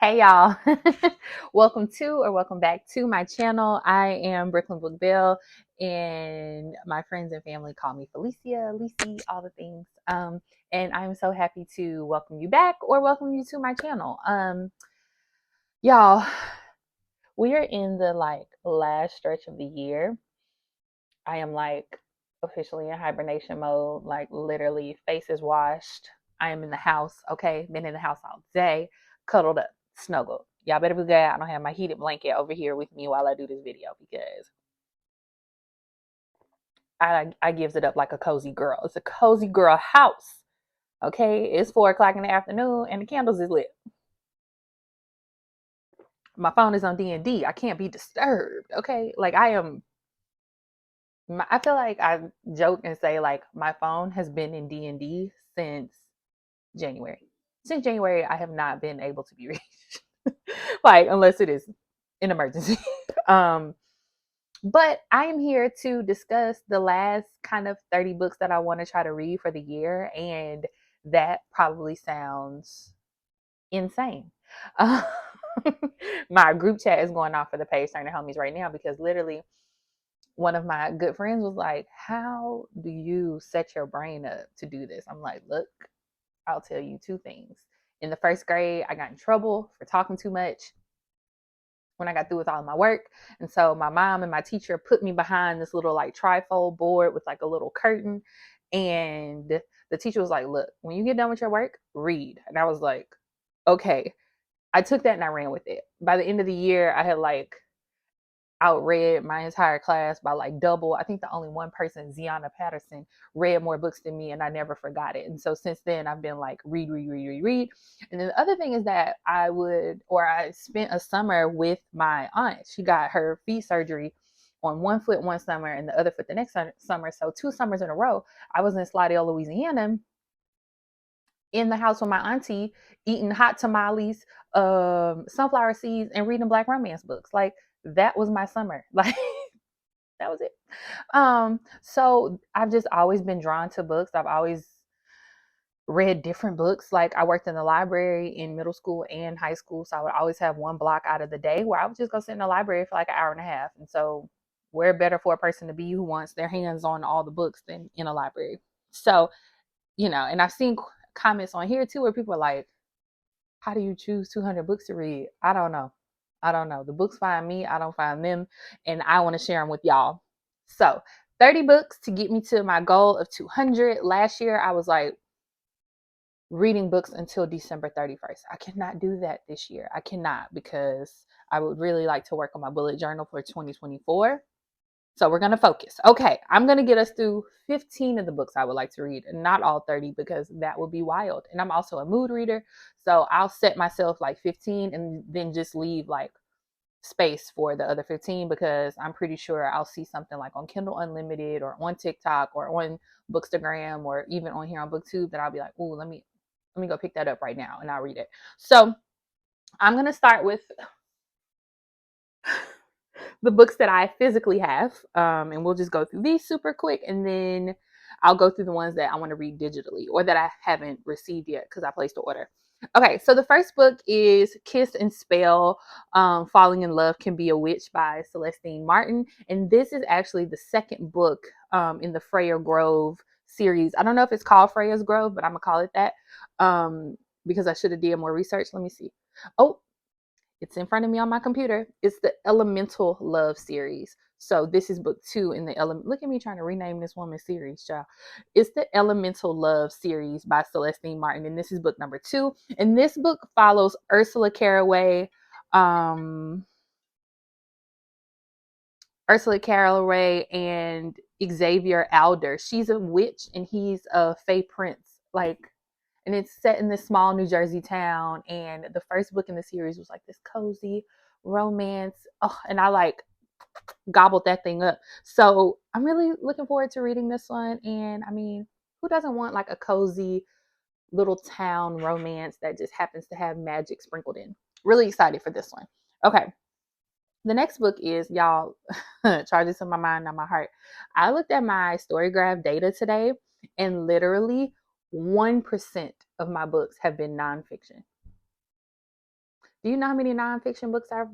Hey y'all, welcome back to my channel. I am Brooklyn Book Bell, and my friends and family call me Felicia, Lisi, all the things. And I'm so happy to welcome you back or welcome you to my channel. Y'all, we are in the last stretch of the year. I am officially in hibernation mode, literally face is washed. I am in the house, okay? Been in the house all day, cuddled up, snuggled. Y'all better be glad I don't have my heated blanket over here with me while I do this video because I gives it up like a cozy girl. It's a cozy girl house, okay? It's 4 o'clock in the afternoon and the candles is lit. My phone is on D&D. I can't be disturbed, okay? I feel like I joke and say my phone has been in D&D since January. Since January, I have not been able to be reached, unless it is an emergency. But I am here to discuss the last kind of 30 books that I want to try to read for the year, and that probably sounds insane. My group chat is going off for the Page Turner homies right now because literally one of my good friends was like, how do you set your brain up to do this? I'm like, look, I'll tell you 2 things. In the 1st grade, I got in trouble for talking too much when I got through with all my work. And so my mom and my teacher put me behind this little trifold board with a little curtain. And the teacher was like, look, when you get done with your work, read. And I was like, okay. I took that and I ran with it. By the end of the year, I had outread my entire class by double. I think the only one person, Ziana Patterson, read more books than me, and I never forgot it. And so since then, I've been read. And then the other thing is that I spent a summer with my aunt. She got her feet surgery on one foot one summer and the other foot the next summer. So 2 summers in a row, I was in Slidell, Louisiana, in the house with my auntie, eating hot tamales, sunflower seeds, and reading Black romance books. That was my summer. That was it. So I've just always been drawn to books. I've always read different books. I worked in the library in middle school and high school, so I would always have one block out of the day where I would just go sit in the library for an hour and a half. And so where better for a person to be who wants their hands on all the books than in a library? So, and I've seen comments on here too where people are like, how do you choose 200 books to read? I don't know. The books find me, I don't find them, and I want to share them with y'all. So 30 books to get me to my goal of 200. Last year I was reading books until December 31st. I cannot do that this year. I cannot, because I would really like to work on my bullet journal for 2024. So we're going to focus. Okay, I'm going to get us through 15 of the books I would like to read, and not all 30 because that would be wild. And I'm also a mood reader, so I'll set myself 15 and then just leave space for the other 15 because I'm pretty sure I'll see something on Kindle Unlimited or on TikTok or on Bookstagram or even on here on BookTube that I'll be like, "Ooh, let me go pick that up right now and I'll read it." So I'm going to start with the books that I physically have, and we'll just go through these super quick, and then I'll go through the ones that I want to read digitally or that I haven't received yet because I placed the order. Okay, so the first book is Kiss and Spell, Falling in Love Can Be a Witch by Celestine Martin, and this is actually the second book in the Freya Grove series. I don't know if it's called Freya's Grove, but I'm gonna call it that because I should have did more research. Let me see. Oh, it's in front of me on my computer. It's the Elemental Love series. So this is book 2 in the Look at me trying to rename this woman's series, child. It's the Elemental Love series by Celestine Martin, and this is book number 2. And this book follows Ursula Caraway, and Xavier Alder. She's a witch and he's a fae prince. And it's set in this small New Jersey town. And the first book in the series was this cozy romance. Oh, and I gobbled that thing up. So I'm really looking forward to reading this one. And I mean, who doesn't want a cozy little town romance that just happens to have magic sprinkled in? Really excited for this one. Okay. The next book is, y'all, charges in my mind, not my heart. I looked at my StoryGraph data today, and literally 1% of my books have been nonfiction. Do you know how many nonfiction books I've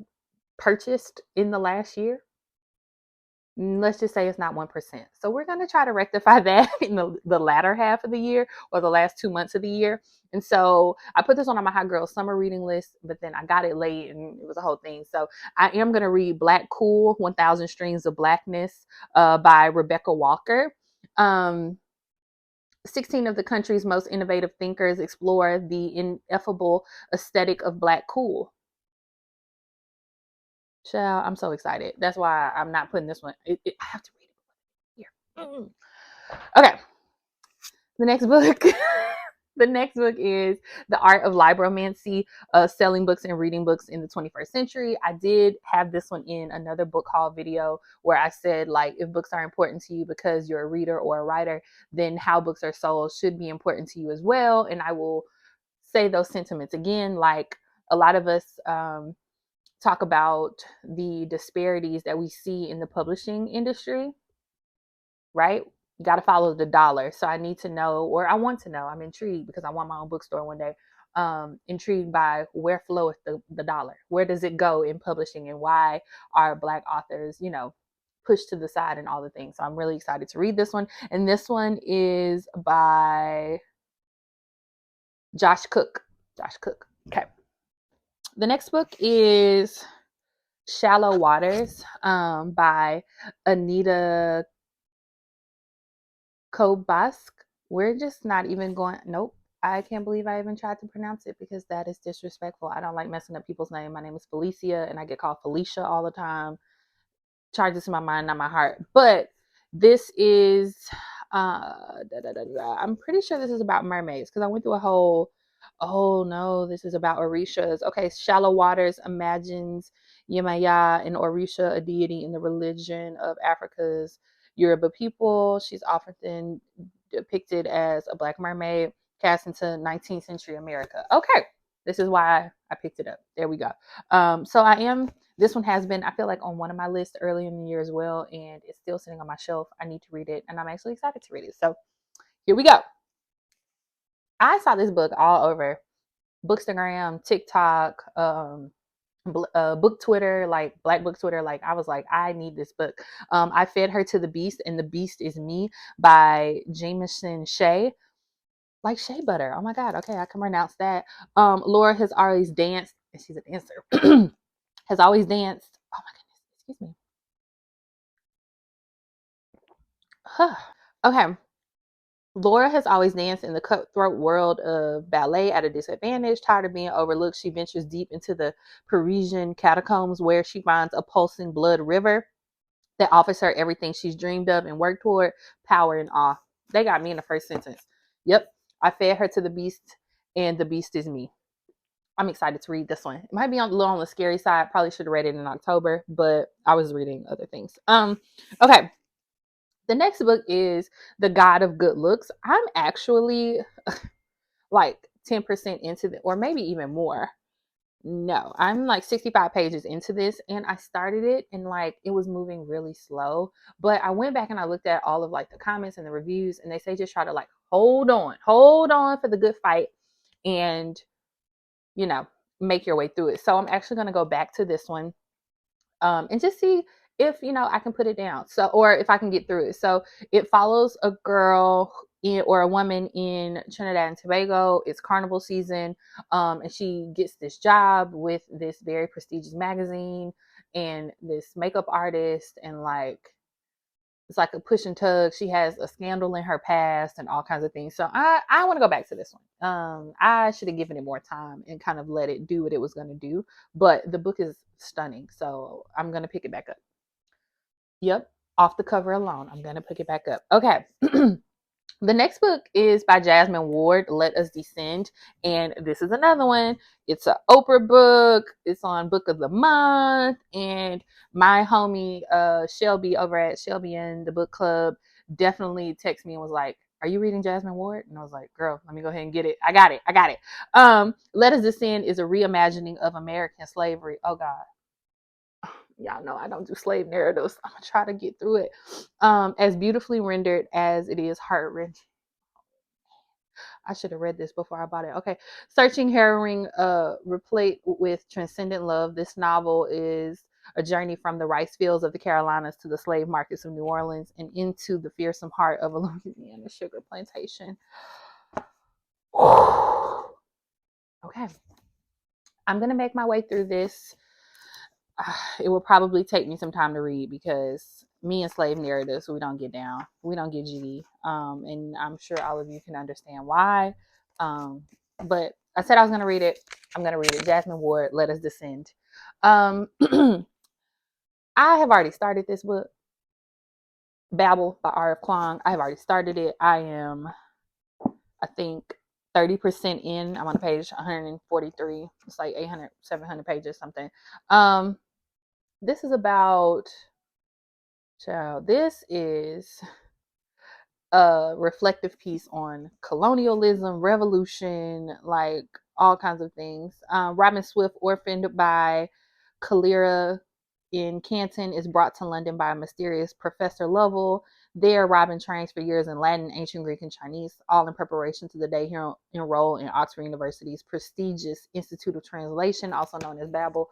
purchased in the last year? Let's just say it's not 1%. So we're going to try to rectify that in the latter half of the year, or the last 2 months of the year. And so I put this one on my Hot Girl Summer reading list, but then I got it late and it was a whole thing. So I am going to read Black Cool, 1000 Streams of Blackness by Rebecca Walker. 16 of the country's most innovative thinkers explore the ineffable aesthetic of Black cool. Child, I'm so excited. That's why I'm not putting this one. I have to read it here. Okay. The next book. The next book is The Art of Libromancy, Selling Books and Reading Books in the 21st Century. I did have this one in another book haul video where I said, like, if books are important to you because you're a reader or a writer, then how books are sold should be important to you as well. And I will say those sentiments again. Like, a lot of us talk about the disparities that we see in the publishing industry, right? You got to follow the dollar. So I need to know, or I want to know, I'm intrigued because I want my own bookstore one day. Intrigued by where floweth the dollar. Where does it go in publishing, and why are Black authors, pushed to the side and all the things. So I'm really excited to read this one. And this one is by Josh Cook. Okay. The next book is Shallow Waters by Anita Kopacz. We're just not even going. Nope. I can't believe I even tried to pronounce it because that is disrespectful. I don't like messing up people's name. My name is Felicia and I get called Felicia all the time. Charges to my mind, not my heart. But this is I'm pretty sure this is about mermaids because I went through a whole, oh no, this is about Orishas. Okay, Shallow Waters imagines Yemaya and Orisha, a deity in the religion of Africa's Yoruba people. She's often depicted as a Black mermaid cast into 19th century America. Okay, this is why I picked it up. There we go. So this one has been, I feel like, on one of my lists earlier in the year as well, and it's still sitting on my shelf. I need to read it, and I'm actually excited to read it. So here we go. I saw this book all over Bookstagram, TikTok, book Twitter, like Black book Twitter. Like, I was like, I need this book. I fed her to the beast, and the beast is me by Jamison Shea. Like shea butter. Oh my God. Okay, I can pronounce that. Laura has always danced, and she's a dancer. Has always danced. Oh my goodness. Excuse me. Okay. Laura has always danced in the cutthroat world of ballet at a disadvantage. Tired of being overlooked, she ventures deep into the Parisian catacombs where she finds a pulsing blood river that offers her everything she's dreamed of and worked toward: power and awe. They got me in the first sentence. Yep. I fed her to the beast, and the beast is me. I'm excited to read this one. It might be a little on the scary side. Probably should have read it in October, but I was reading other things. Okay. The next book is The God of Good Looks. I'm actually like 10% into it, or maybe even more. No, I'm like 65 pages into this, and I started it and like it was moving really slow. But I went back and I looked at all of like the comments and the reviews, and they say just try to like hold on for the good fight, and make your way through it. So I'm actually going to go back to this one and just see if I can put it down, so, or if I can get through it. So it follows a girl or a woman in Trinidad and Tobago. It's carnival season, and she gets this job with this very prestigious magazine and this makeup artist, and like it's like a push and tug. She has a scandal in her past and all kinds of things. So I want to go back to this one. I should have given it more time and kind of let it do what it was going to do. But the book is stunning, so I'm going to pick it back up. Yep, off the cover alone, I'm going to pick it back up. Okay. The next book is by Jasmine Ward, Let Us Descend. And this is another one. It's an Oprah book. It's on Book of the Month. And my homie Shelby over at Shelby and the Book Club definitely texted me and was like, "Are you reading Jasmine Ward?" And I was like, "Girl, let me go ahead and get it. I got it. Let Us Descend is a reimagining of American slavery. Oh God. Y'all know I don't do slave narratives. I'm gonna try to get through it. As beautifully rendered as it is heart wrenching. I should have read this before I bought it. Okay. Searching, harrowing, replete with transcendent love. This novel is a journey from the rice fields of the Carolinas to the slave markets of New Orleans and into the fearsome heart of a Louisiana sugar plantation. Okay. I'm going to make my way through this. It will probably take me some time to read because me and slave narratives, we don't get down. We don't get GD. And I'm sure all of you can understand why. But I said I was going to read it. I'm going to read it. Jesmyn Ward, Let Us Descend. I have already started this book, Babel by R.F. Kuang. I have already started it. I am, I think, 30% in. I'm on page 143. It's like 800, 700 pages, something. This is about, child, this is a reflective piece on colonialism, revolution, like all kinds of things. Robin Swift, orphaned by Calera in Canton, is brought to London by a mysterious Professor Lovell. There, Robin trains for years in Latin, ancient Greek, and Chinese, all in preparation to the day he'll enroll in Oxford University's prestigious Institute of Translation, also known as Babel.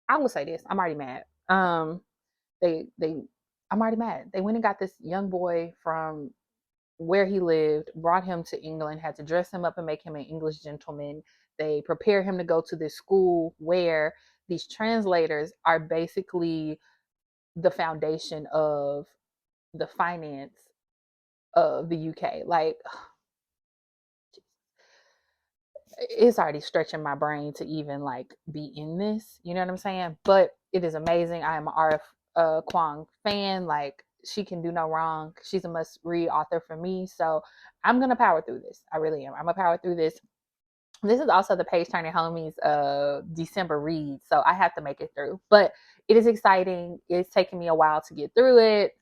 I will say this: I'm already mad. I'm already mad. They went and got this young boy from where he lived, brought him to England, had to dress him up and make him an English gentleman. They prepare him to go to this school where these translators are basically the foundation of the finance of the UK. Like, it's already stretching my brain to even like be in this. You know what I'm saying? But it is amazing. I am an R.F. Kuang fan. Like, she can do no wrong. She's a must read author for me. So I'm gonna power through this. I really am. I'm gonna power through this. This is also the Page Turner Homies December read, so I have to make it through. But it is exciting. It's taken me a while to get through it,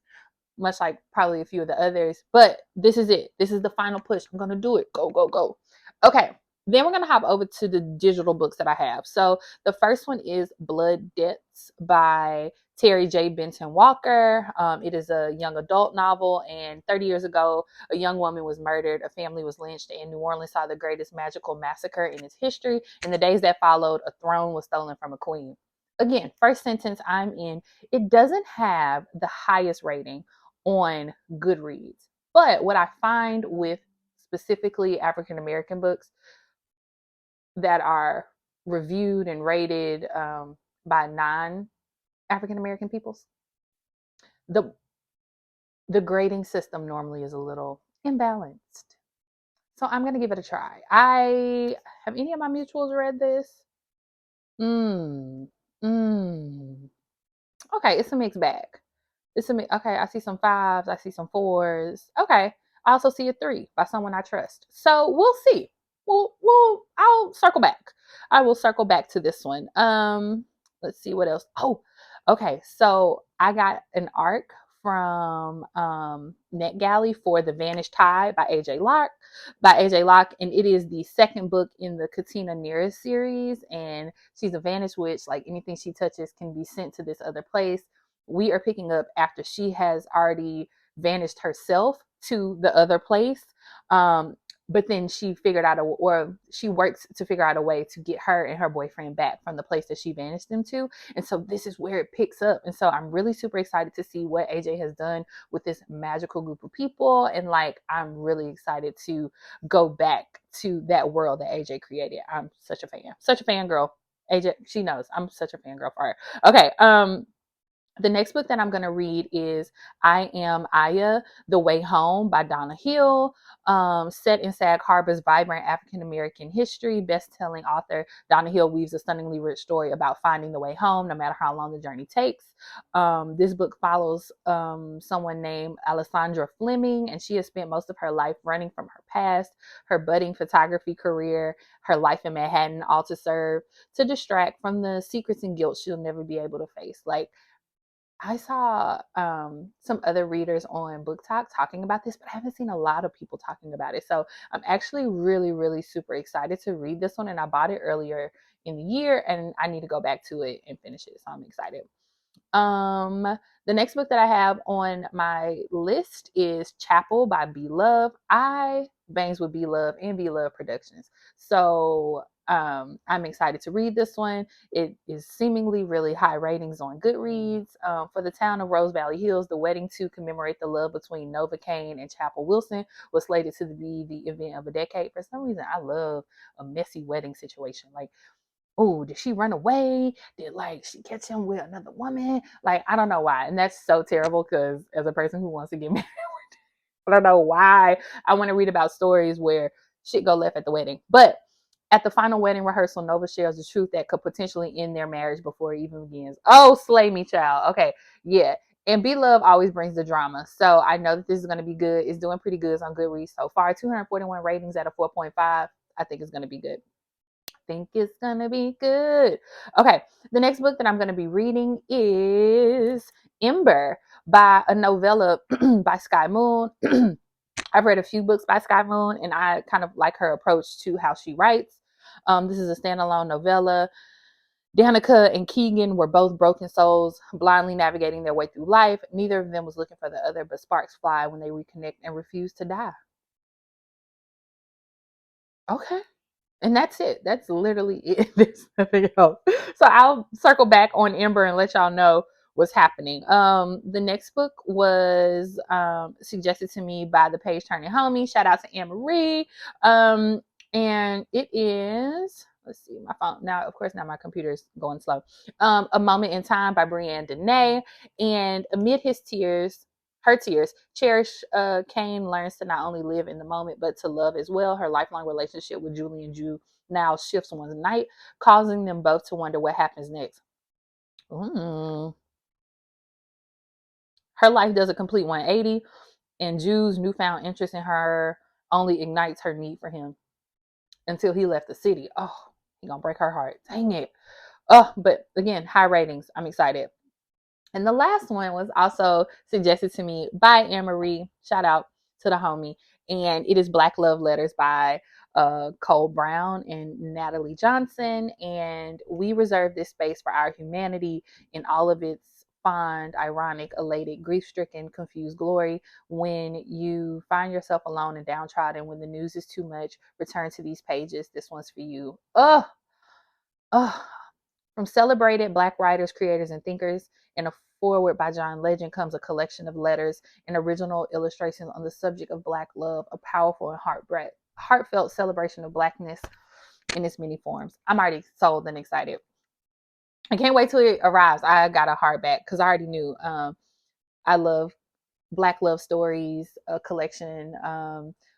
much like probably a few of the others. But this is it. This is the final push. I'm gonna do it. Go, go, go. Okay. Then we're gonna hop over to the digital books that I have. So the first one is Blood Debts by Terry J. Benton-Walker. It is a young adult novel, and 30 years ago, a young woman was murdered, a family was lynched, and New Orleans saw the greatest magical massacre in its history. In the days that followed, a throne was stolen from a queen. Again, first sentence I'm in. It doesn't have the highest rating on Goodreads, but what I find with specifically African American books that are reviewed and rated by non-African American peoples, the grading system normally is a little imbalanced. So I'm gonna give it a try. I have any of my mutuals read this? Okay, it's a mixed bag. Okay. I see some fives. I see some fours. Okay. I also see a 3 by someone I trust. So we'll see. I'll circle back. I will circle back to this one. Let's see what else. Oh, okay. So I got an arc from NetGalley for The Vanish Tide by A.J.Locke, and it is the second book in the Katina Nearest series. And she's a Vanish witch. Like, anything she touches can be sent to this other place. We are picking up after she has already vanished herself to the other place. But then she works to figure out a way to get her and her boyfriend back from the place that she vanished them to. And so this is where it picks up. And so I'm really super excited to see what AJ has done with this magical group of people. And like, I'm really excited to go back to that world that AJ created. I'm such a fangirl. AJ, she knows I'm such a fangirl for her. Okay. The next book that I'm going to read is I Am Ayah, The Way Home by Donna Hill. Set in Sag Harbor's vibrant African-American history, best-selling author Donna Hill weaves a stunningly rich story about finding the way home, no matter how long the journey takes. This book follows someone named Alessandra Fleming, and she has spent most of her life running from her past, her budding photography career, her life in Manhattan, all to serve to distract from the secrets and guilt she'll never be able to face. Like, I saw some other readers on Book Talk talking about this, but I haven't seen a lot of people talking about it. So I'm actually really, really super excited to read this one. And I bought it earlier in the year, and I need to go back to it and finish it. So I'm excited. The next book that I have on my list is Chapel by B.Love. I bangs with B.Love and B.Love Productions. So I'm excited to read this one. It is seemingly really high ratings on Goodreads. For the town of Rose Valley Hills, the wedding to commemorate the love between Nova Kane and Chapel Wilson was slated to be the event of a decade. For some reason, I love a messy wedding situation. Like, oh, did she run away? Did like she catch him with another woman? Like, I don't know why. And that's so terrible because as a person who wants to get married, I don't know why I want to read about stories where shit go left at the wedding. But at the final wedding rehearsal, Nova shares the truth that could potentially end their marriage before it even begins. Oh, slay me, child. Okay, yeah. And B.Love always brings the drama. So I know that this is going to be good. It's doing pretty good on Goodreads so far. 241 ratings at a 4.5. I think it's going to be good. Think it's gonna be good. Okay, the next book that I'm gonna be reading is Ember by a novella by Skye Moon. I've read a few books by Skye Moon, and I kind of like her approach to how she writes. This is a standalone novella. Danica and Keegan were both broken souls, blindly navigating their way through life. Neither of them was looking for the other, but sparks fly when they reconnect and refuse to die. Okay. And that's it. That's literally it. There's nothing else. So I'll circle back on Ember and let y'all know what's happening. The next book was suggested to me by the page turning homie. Shout out to Anne-Marie. And it is, let's see, my phone. Now, of course, now my computer is going slow. A Moment in Time by BriAnn Danae. And amid his tears, her tears, Cherish Kane learns to not only live in the moment, but to love as well. Her lifelong relationship with Julie and Ju now shifts one night, causing them both to wonder what happens next. Her life does a complete 180, and Ju's newfound interest in her only ignites her need for him until he left the city. Oh, he gonna break her heart. Dang it. Oh, but again, high ratings. I'm excited. And the last one was also suggested to me by Anne-Marie. Shout out to the homie. And it is Black Love Letters by Cole Brown and Natalie Johnson. And we reserve this space for our humanity in all of its fond, ironic, elated, grief-stricken, confused glory. When you find yourself alone and downtrodden, when the news is too much, return to these pages. This one's for you. Oh, from celebrated Black writers, creators, and thinkers, in a foreword by John Legend comes a collection of letters and original illustrations on the subject of Black love, a powerful and heartfelt celebration of Blackness in its many forms. I'm already sold and excited. I can't wait till it arrives. I got a hardback because I already knew. I love Black love stories, a collection.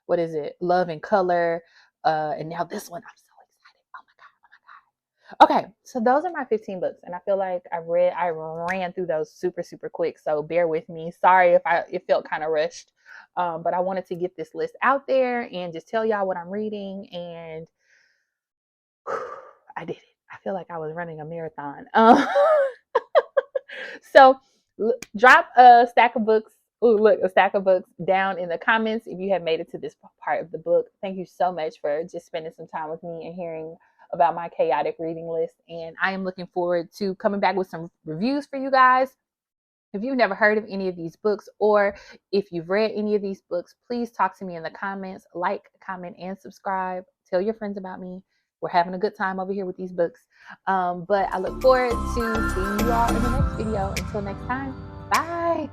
What is it? Love in Color. And now this one, I'm so excited. Oh my God. Okay, so those are my 15 books, and I feel like I ran through those super, super quick. So bear with me. Sorry if it felt kind of rushed, but I wanted to get this list out there and just tell y'all what I'm reading, and I did it. I feel like I was running a marathon. So drop a stack of books. Ooh, look, a stack of books down in the comments if you have made it to this part of the book. Thank you so much for just spending some time with me and hearing about my chaotic reading list. And I am looking forward to coming back with some reviews for you guys. If you've never heard of any of these books, or if you've read any of these books, please talk to me in the comments. Like, comment, and subscribe. Tell your friends about me. We're having a good time over here with these books. But I look forward to seeing you all in the next video. Until next time, bye.